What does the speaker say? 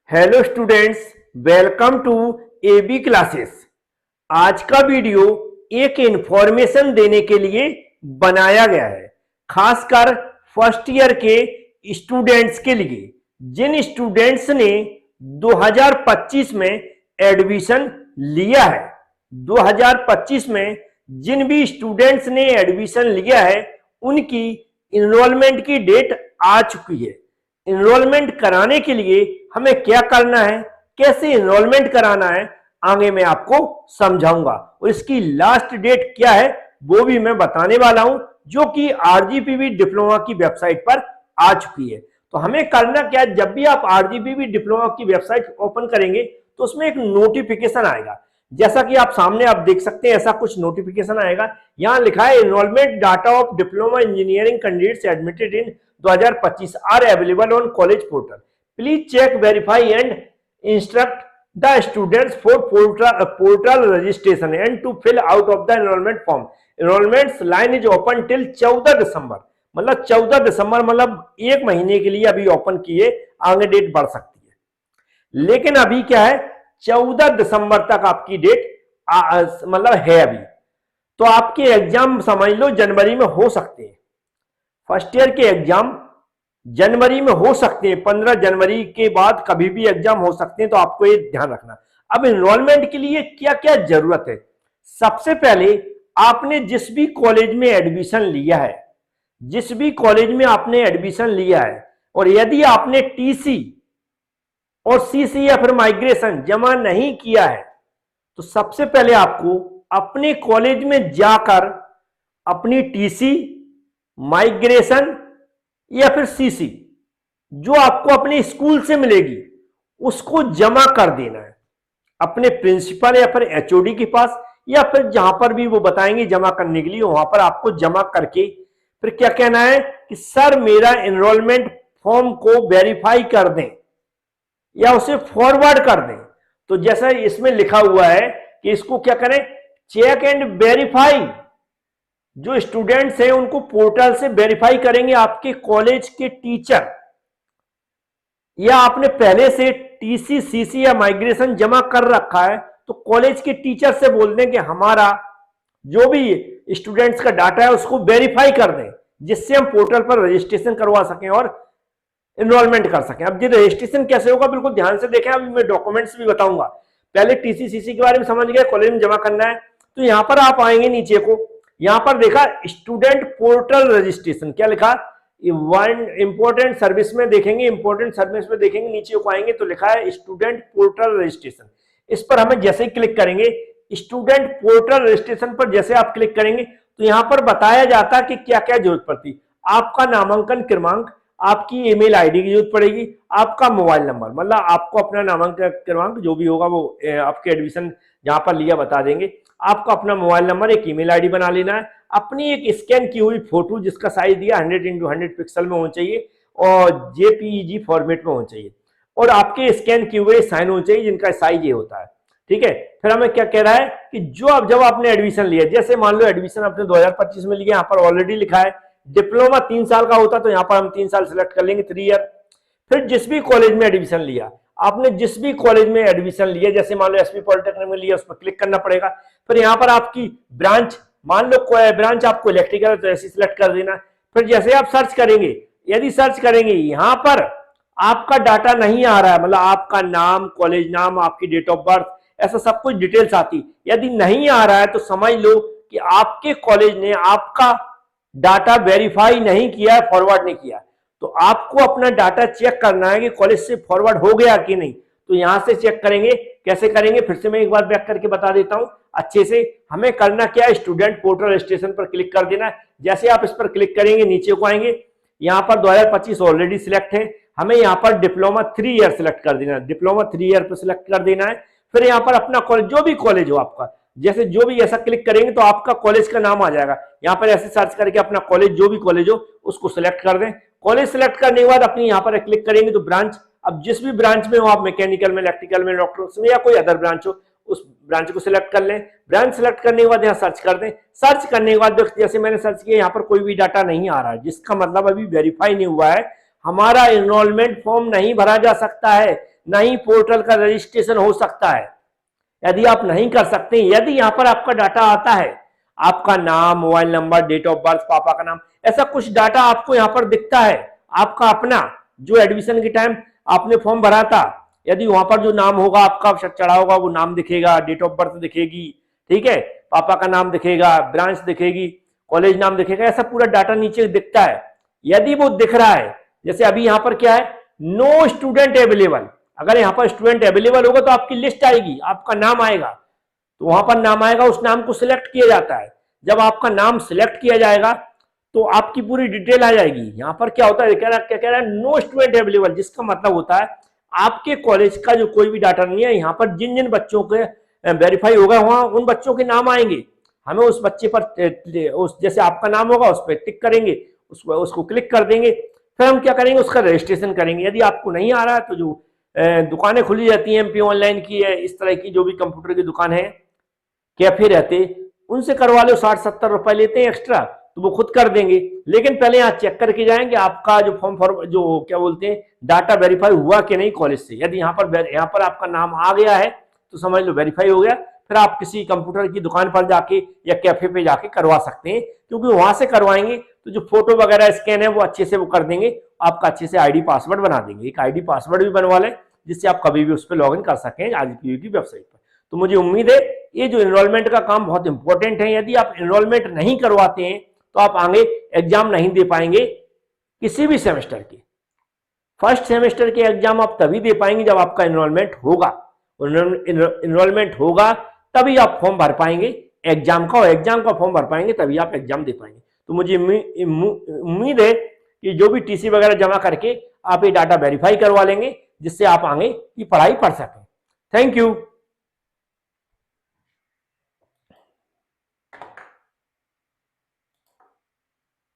Hello students, welcome to AB classes. आज का video एक इंफॉर्मेशन देने के लिए बनाया गया है, खासकर फर्स्ट ईयर के स्टूडेंट्स के लिए। जिन स्टूडेंट्स ने 2025 में एडमिशन लिया है, 2025 में जिन भी स्टूडेंट्स ने एडमिशन लिया है उनकी इनरोलमेंट की डेट आ चुकी है। इनरोलमेंट कराने के लिए हमें क्या करना है, कैसे इनरोलमेंट कराना है, आगे मैं आपको समझाऊंगा। और इसकी लास्ट डेट क्या है वो भी मैं बताने वाला हूं, जो कि आरजीपीवी डिप्लोमा की वेबसाइट पर आ चुकी है। तो हमें करना क्या है, जब भी आप आरजीपीवी डिप्लोमा की वेबसाइट ओपन करेंगे तो उसमें एक नोटिफिकेशन आएगा। जैसा कि आप सामने आप देख सकते हैं, ऐसा कुछ नोटिफिकेशन आएगा। यहां लिखा है enrolment data of diploma engineering candidates admitted in 2025 are available on college portal. Please check, verify and instruct the students for portal registration and to fill out of the enrolment form. Enrolment line is open till 14 December, मतलब 14 December, मतलब एक महीने के लिए अभी open किए, आगे date बढ़ सकती है। लेकिन अभी क्या है, 14 दिसंबर तक आपकी डेट मतलब है अभी। तो आपके एग्जाम समझ लो जनवरी में हो सकते हैं, फर्स्ट ईयर के एग्जाम जनवरी में हो सकते हैं, 15 जनवरी के बाद कभी भी एग्जाम हो सकते हैं। तो आपको ये ध्यान रखना। अब एनरोलमेंट के लिए क्या क्या जरूरत है। सबसे पहले आपने जिस भी कॉलेज में एडमिशन लिया है, जिस भी कॉलेज में आपने एडमिशन लिया है, और यदि आपने टीसी और सीसी या फिर माइग्रेशन जमा नहीं किया है, तो सबसे पहले आपको अपने कॉलेज में जाकर अपनी टीसी, माइग्रेशन या फिर सीसी जो आपको अपने स्कूल से मिलेगी उसको जमा कर देना है अपने प्रिंसिपल या फिर एचओडी के पास, या फिर जहां पर भी वो बताएंगे जमा करने के लिए, वहां पर आपको जमा करके फिर क्या कहना है कि सर मेरा एनरोलमेंट फॉर्म को वेरीफाई कर दें या उसे फॉरवर्ड कर दें। तो जैसा इसमें लिखा हुआ है कि इसको क्या करें, चेक एंड वेरीफाई। जो स्टूडेंट्स हैं उनको पोर्टल से वेरीफाई करेंगे आपके कॉलेज के टीचर, या आपने पहले से टीसी, सीसी या माइग्रेशन जमा कर रखा है तो कॉलेज के टीचर से बोल दें कि हमारा जो भी स्टूडेंट्स का डाटा है उसको वेरीफाई कर दें, जिससे हम पोर्टल पर रजिस्ट्रेशन करवा सकें और एनरोलमेंट कर सकें। अब ये रजिस्ट्रेशन कैसे होगा बिल्कुल ध्यान से देखें, अभी मैं डॉक्यूमेंट्स भी बताऊंगा। पहले टीसी, सीसी के बारे में समझ गए, कॉलेज में जमा करना है। तो यहां पर आप आएंगे नीचे को, यहां पर देखा स्टूडेंट पोर्टल रजिस्ट्रेशन, क्या लिखा, वन इंपोर्टेंट सर्विस में देखेंगे, इंपोर्टेंट सर्विस में देखेंगे, नीचे को आएंगे तो लिखा है स्टूडेंट पोर्टल रजिस्ट्रेशन। इस पर हमें जैसे ही क्लिक करेंगे, स्टूडेंट पोर्टल रजिस्ट्रेशन पर जैसे आप क्लिक करेंगे तो यहां पर बताया जाता है कि क्या क्या जरूरत पड़ती। आपका नामांकन क्रमांक, आपकी ईमेल आईडी की जरूरत पड़ेगी, आपका मोबाइल नंबर, मतलब आपको अपना नामांकन क्रमांक जो भी होगा वो आपके एडमिशन जहां पर लिया बता देंगे, आपको अपना मोबाइल नंबर, एक ईमेल आईडी बना लेना है, अपनी एक स्कैन की हुई फोटो जिसका साइज दिया 100x100 पिक्सल में होना चाहिए और जेपीईजी फॉर्मेट में होना चाहिए, और आपके स्कैन किए हुए साइन होने चाहिए जिनका साइज ये होता है। ठीक है, फिर हमें क्या कह रहा है कि जब आपने एडमिशन लिया, जैसे मान लो एडमिशन आपने 2025 में लिया, यहाँ पर ऑलरेडी लिखा है डिप्लोमा 3 साल का होता तो यहाँ पर हम 3 साल सिलेक्ट कर लेंगे, 3 ईयर। फिर जिस भी कॉलेज में एडमिशन लिया आपने, जिस भी कॉलेज में एडमिशन लिया, जैसे मान लो एसपी पॉलिटेक्निक में लिया, उस पर क्लिक करना पड़ेगा। फिर यहाँ पर आपकी ब्रांच, मान लो कोई ब्रांच आपको इलेक्ट्रिकल है तो ऐसे सिलेक्ट कर देना। फिर जैसे आप सर्च करेंगे, यदि सर्च करेंगे यहाँ पर आपका डाटा नहीं आ रहा है, मतलब आपका नाम, कॉलेज नाम, आपकी डेट ऑफ बर्थ, ऐसा सब कुछ डिटेल्स आती, यदि नहीं आ रहा है तो समझ लो कि आपके कॉलेज ने आपका डाटा वेरीफाई नहीं किया, फॉरवर्ड नहीं किया। तो आपको अपना डाटा चेक करना है कि कॉलेज से फॉरवर्ड हो गया कि नहीं। तो यहां से चेक करेंगे, कैसे करेंगे फिर से मैं एक बार बैक करके बता देता हूं अच्छे से। हमें करना क्या है, स्टूडेंट पोर्टल रजिस्ट्रेशन पर क्लिक कर देना है। जैसे आप इस पर क्लिक करेंगे नीचे को आएंगे, यहाँ पर 2025 ऑलरेडी सिलेक्ट है, हमें यहाँ पर डिप्लोमा 3 ईयर सिलेक्ट कर देना है, डिप्लोमा 3 ईयर पर सिलेक्ट कर देना है। फिर यहाँ पर अपना कॉलेज, जो भी कॉलेज हो आपका, जैसे जो भी ऐसा क्लिक करेंगे तो आपका कॉलेज का नाम आ जाएगा। यहाँ पर ऐसे सर्च करके अपना कॉलेज, जो भी कॉलेज हो उसको सिलेक्ट कर दें। कॉलेज सिलेक्ट करने के बाद अपनी यहाँ पर क्लिक करेंगे तो ब्रांच, अब जिस भी ब्रांच में हो आप, मैकेनिकल में, इलेक्ट्रिकल में, डॉक्टर में, या कोई अदर ब्रांच हो, उस ब्रांच को सिलेक्ट कर लें। ब्रांच सिलेक्ट करने के बाद यहाँ सर्च कर दें। सर्च करने के बाद जैसे मैंने सर्च किया, यहाँ पर कोई भी डाटा नहीं आ रहा है, जिसका मतलब अभी वेरीफाई नहीं हुआ है, हमारा एनरोलमेंट फॉर्म नहीं भरा जा सकता है। ना ही पोर्टल का रजिस्ट्रेशन हो सकता है। यदि आप नहीं कर सकते, यदि यहाँ पर आपका डाटा आता है, आपका नाम, mobile number, date of birth, पापा का नाम, ऐसा कुछ डाटा आपको यहाँ पर दिखता है, आपका अपना जो एडमिशन के टाइम आपने फॉर्म भरा था, यदि वहां पर जो नाम होगा आपका चढ़ा होगा, वो नाम दिखेगा, डेट ऑफ बर्थ दिखेगी, ठीक है, पापा का नाम दिखेगा, ब्रांच दिखेगी, कॉलेज नाम दिखेगा, ऐसा पूरा डाटा नीचे दिखता है। यदि वो दिख रहा है, जैसे अभी यहाँ पर क्या है, नो स्टूडेंट अवेलेबल, अगर यहाँ पर स्टूडेंट अवेलेबल होगा तो आपकी लिस्ट आएगी, आपका नाम आएगा, तो वहां पर नाम आएगा, उस नाम को सिलेक्ट किया जाता है। जब आपका नाम सिलेक्ट किया जाएगा तो आपकी पूरी डिटेल आ जाएगी। यहां पर क्या होता है, क्या कह रहा है, नो स्टूडेंट अवेलेबल, जिसका मतलब होता है आपके कॉलेज का जो कोई भी डाटा नहीं है, यहाँ पर जिन जिन बच्चों के वेरीफाई होगा वहां उन बच्चों के नाम आएंगे, हमें उस बच्चे पर उस जैसे आपका नाम होगा उस पर टिक करेंगे, उसको क्लिक कर देंगे, फिर हम क्या करेंगे, उसका रजिस्ट्रेशन करेंगे। यदि आपको नहीं आ रहा है तो जो दुकानें खुली जाती हैं एमपी ऑनलाइन की है, इस तरह की जो भी कंप्यूटर की दुकान है, कैफे रहते, उनसे करवा लो, 60-70 रुपए लेते हैं एक्स्ट्रा, तो वो खुद कर देंगे। लेकिन पहले यहाँ चेक करके जाएंगे आपका जो फॉर्म जो क्या बोलते हैं डाटा वेरीफाई हुआ कि नहीं कॉलेज से। यदि यहाँ पर आपका नाम आ गया है तो समझ लो वेरीफाई हो गया, फिर आप किसी कंप्यूटर की दुकान पर जाके या कैफे पे जाके करवा सकते हैं, क्योंकि वहां से करवाएंगे तो जो फोटो वगैरह स्कैन है वो अच्छे से वो कर देंगे, आपका अच्छे से आईडी पासवर्ड बना देंगे। एक आईडी पासवर्ड भी बनवा लें जिससे आप कभी भी उस पर लॉग इन कर सकें आरजीपीयू की वेबसाइट पर। तो मुझे उम्मीद है ये जो एनरोलमेंट का काम बहुत इंपॉर्टेंट है। यदि आप एनरोलमेंट नहीं करवाते हैं तो आप आगे एग्जाम नहीं दे पाएंगे किसी भी सेमेस्टर के। फर्स्ट सेमेस्टर के एग्जाम आप तभी दे पाएंगे जब आपका एनरोलमेंट होगा, एनरोलमेंट होगा तभी आप फॉर्म भर पाएंगे एग्जाम का, और एग्जाम का फॉर्म भर पाएंगे तभी आप एग्जाम दे पाएंगे। तो मुझे उम्मीद है कि जो भी टीसी वगैरह जमा करके आप ये डाटा वेरीफाई करवा लेंगे, जिससे आप आगे की पढ़ाई पढ़ सकें। Thank you.